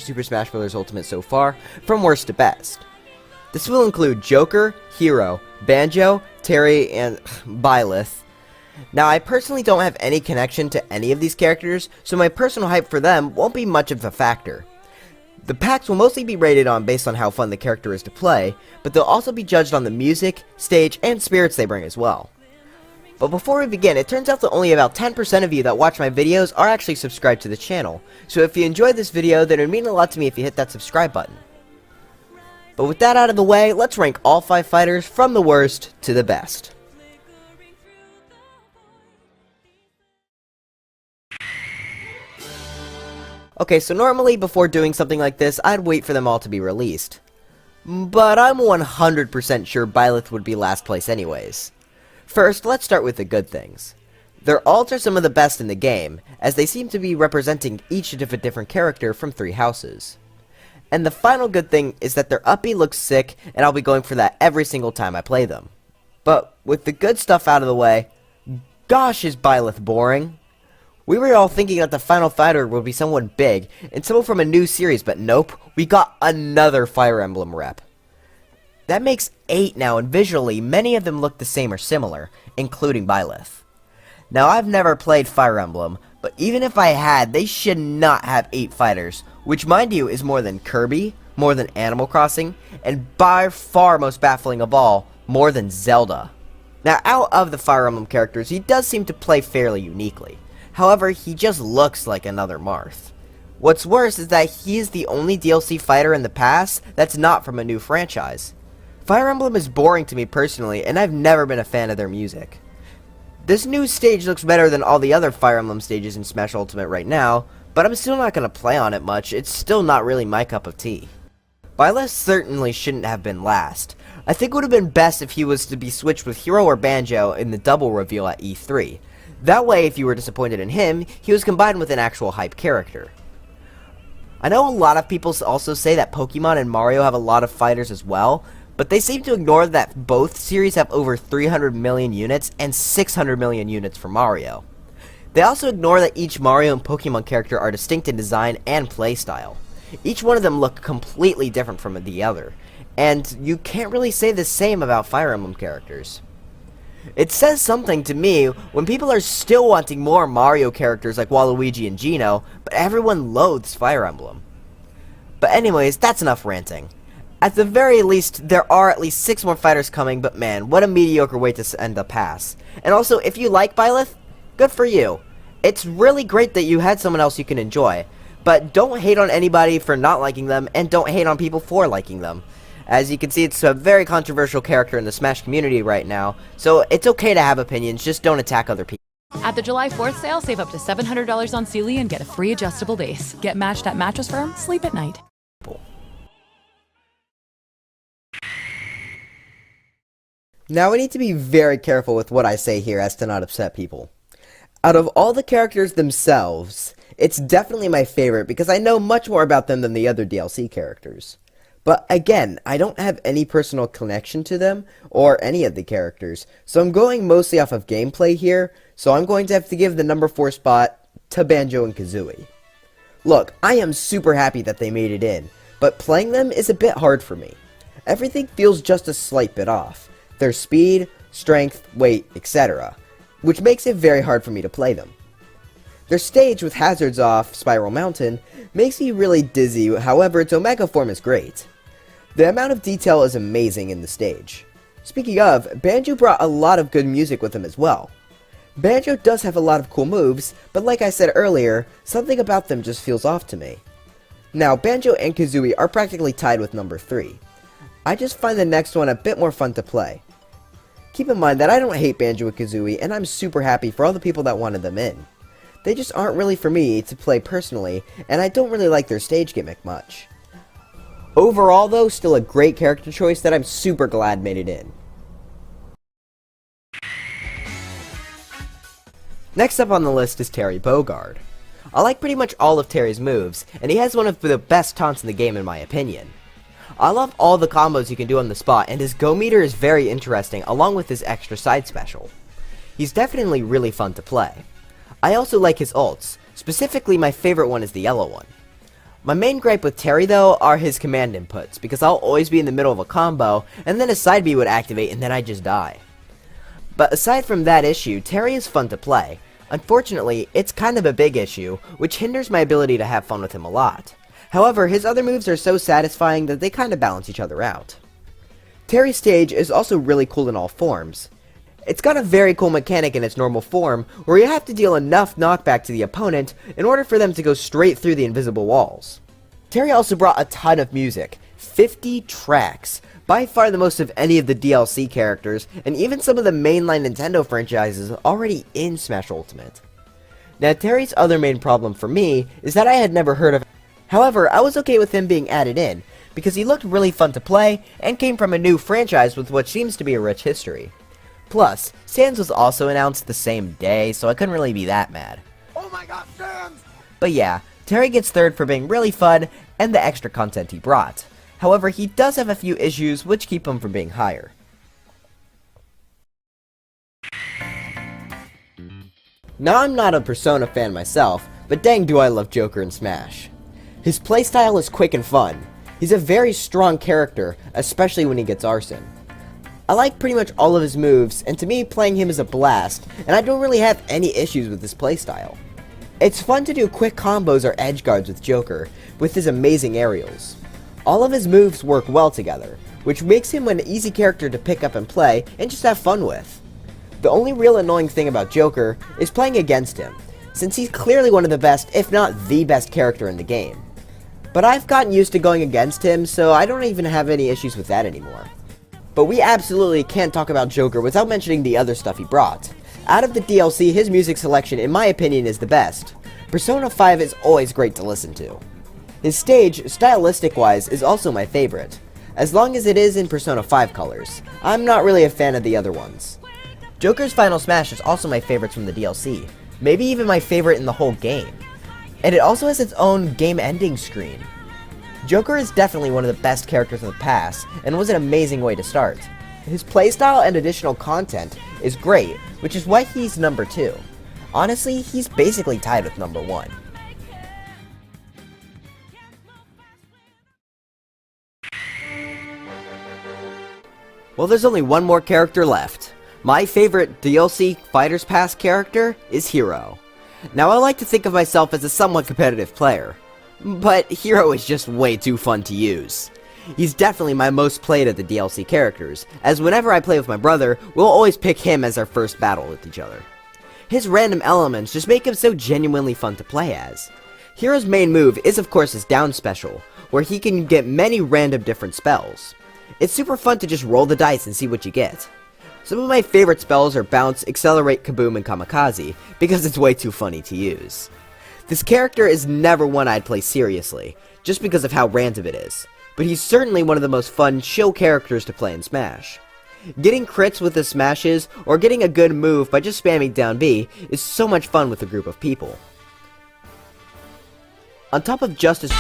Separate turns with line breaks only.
Super Smash Bros. Ultimate so far, from worst to best. This will include Joker, Hero, Banjo, Terry, and Byleth. Now, I personally don't have any connection to any of these characters, so my personal hype for them won't be much of a factor. The packs will mostly be rated on based on how fun the character is to play, but they'll also be judged on the music, stage, and spirits they bring as well. But before we begin, it turns out that only about 10% of you that watch my videos are actually subscribed to the channel, so if you enjoyed this video, then it would mean a lot to me if you hit that subscribe button. But with that out of the way, let's rank all 5 fighters from the worst to the best. Okay, so normally before doing something like this, I'd wait for them all to be released. But I'm 100% sure Byleth would be last place anyways. First, let's start with the good things. Their alts are some of the best in the game, as they seem to be representing each of a different character from 3 houses. And the final good thing is that their uppy looks sick, and I'll be going for that every single time I play them. But with the good stuff out of the way, gosh is Byleth boring. We were all thinking that the final fighter would be someone big, and someone from a new series, but nope, we got another Fire Emblem rep. That makes 8 now, and visually, many of them look the same or similar, including Byleth. Now, I've never played Fire Emblem, but even if I had, they should not have 8 fighters, which mind you is more than Kirby, more than Animal Crossing, and by far most baffling of all, more than Zelda. Now, out of the Fire Emblem characters, he does seem to play fairly uniquely. However, he just looks like another Marth. What's worse is that he is the only DLC fighter in the past that's not from a new franchise. Fire Emblem is boring to me personally, and I've never been a fan of their music. This new stage looks better than all the other Fire Emblem stages in Smash Ultimate right now, but I'm still not going to play on it much. It's still not really my cup of tea. Byleth certainly shouldn't have been last. I think it would have been best if he was to be switched with Hero or Banjo in the double reveal at E3. That way, if you were disappointed in him, he was combined with an actual hype character. I know a lot of people also say that Pokemon and Mario have a lot of fighters as well, but they seem to ignore that both series have over 300 million units and 600 million units for Mario. They also ignore that each Mario and Pokemon character are distinct in design and playstyle. Each one of them look completely different from the other, and you can't really say the same about Fire Emblem characters. It says something to me when people are still wanting more Mario characters like Waluigi and Geno, but everyone loathes Fire Emblem. But anyways, that's enough ranting. At the very least, there are at least 6 more fighters coming, but man, what a mediocre way to end the pass. And also, if you like Byleth, good for you. It's really great that you had someone else you can enjoy, but don't hate on anybody for not liking them, and don't hate on people for liking them. As you can see, it's a very controversial character in the Smash community right now, so it's okay to have opinions, just don't attack other people.
At the July 4th sale, save up to $700 on Sealy and get a free adjustable base. Get matched at Mattress Firm, sleep at night.
Now I need to be very careful with what I say here as to not upset people. Out of all the characters themselves, it's definitely my favorite because I know much more about them than the other DLC characters. But again, I don't have any personal connection to them, or any of the characters, so I'm going mostly off of gameplay here, so I'm going to have to give the number 4 spot to Banjo and Kazooie. Look, I am super happy that they made it in, but playing them is a bit hard for me. Everything feels just a slight bit off. Their speed, strength, weight, etc., which makes it very hard for me to play them. Their stage with hazards off Spiral Mountain makes me really dizzy, however its Omega form is great. The amount of detail is amazing in the stage. Speaking of, Banjo brought a lot of good music with him as well. Banjo does have a lot of cool moves, but like I said earlier, something about them just feels off to me. Now, Banjo and Kazooie are practically tied with number 3. I just find the next one a bit more fun to play. Keep in mind that I don't hate Banjo and Kazooie, and I'm super happy for all the people that wanted them in. They just aren't really for me to play personally, and I don't really like their stage gimmick much. Overall though, still a great character choice that I'm super glad made it in. Next up on the list is Terry Bogard. I like pretty much all of Terry's moves, and he has one of the best taunts in the game in my opinion. I love all the combos you can do on the spot, and his go meter is very interesting along with his extra side special. He's definitely really fun to play. I also like his ults. Specifically, my favorite one is the yellow one. My main gripe with Terry though are his command inputs, because I'll always be in the middle of a combo, and then a side B would activate and then I just die. But aside from that issue, Terry is fun to play. Unfortunately, it's kind of a big issue, which hinders my ability to have fun with him a lot. However, his other moves are so satisfying that they kind of balance each other out. Terry's stage is also really cool in all forms. It's got a very cool mechanic in its normal form, where you have to deal enough knockback to the opponent in order for them to go straight through the invisible walls. Terry also brought a ton of music, 50 tracks, by far the most of any of the DLC characters, and even some of the mainline Nintendo franchises already in Smash Ultimate. Now Terry's other main problem for me is that I had never heard of him. However, I was okay with him being added in, because he looked really fun to play, and came from a new franchise with what seems to be a rich history. Plus, Sans was also announced the same day, so I couldn't really be that mad.
Oh my god, Sans!
But yeah, Terry gets third for being really fun, and the extra content he brought. However, he does have a few issues which keep him from being higher. Now I'm not a Persona fan myself, but dang do I love Joker in Smash. His playstyle is quick and fun. He's a very strong character, especially when he gets Arson. I like pretty much all of his moves, and to me playing him is a blast, and I don't really have any issues with his playstyle. It's fun to do quick combos or edge guards with Joker, with his amazing aerials. All of his moves work well together, which makes him an easy character to pick up and play, and just have fun with. The only real annoying thing about Joker is playing against him, since he's clearly one of the best, if not the best character in the game. But I've gotten used to going against him, so I don't even have any issues with that anymore. But we absolutely can't talk about Joker without mentioning the other stuff he brought. Out of the DLC, his music selection, in my opinion, is the best. Persona 5 is always great to listen to. His stage, stylistic-wise, is also my favorite, as long as it is in Persona 5 colors. I'm not really a fan of the other ones. Joker's Final Smash is also my favorite from the DLC, maybe even my favorite in the whole game. And it also has its own game-ending screen. Joker is definitely one of the best characters of the past, and was an amazing way to start. His playstyle and additional content is great, which is why he's number 2. Honestly, he's basically tied with number 1. Well, there's only one more character left. My favorite DLC Fighter's Pass character is Hero. Now I like to think of myself as a somewhat competitive player, but Hero is just way too fun to use. He's definitely my most played of the DLC characters, as whenever I play with my brother, we'll always pick him as our first battle with each other. His random elements just make him so genuinely fun to play as. Hero's main move is of course his down special, where he can get many random different spells. It's super fun to just roll the dice and see what you get. Some of my favorite spells are Bounce, Accelerate, Kaboom, and Kamikaze, because it's way too funny to use. This character is never one I'd play seriously, just because of how random it is, but he's certainly one of the most fun, chill characters to play in Smash. Getting crits with his smashes, or getting a good move by just spamming down B, is so much fun with a group of people. On top of Justice...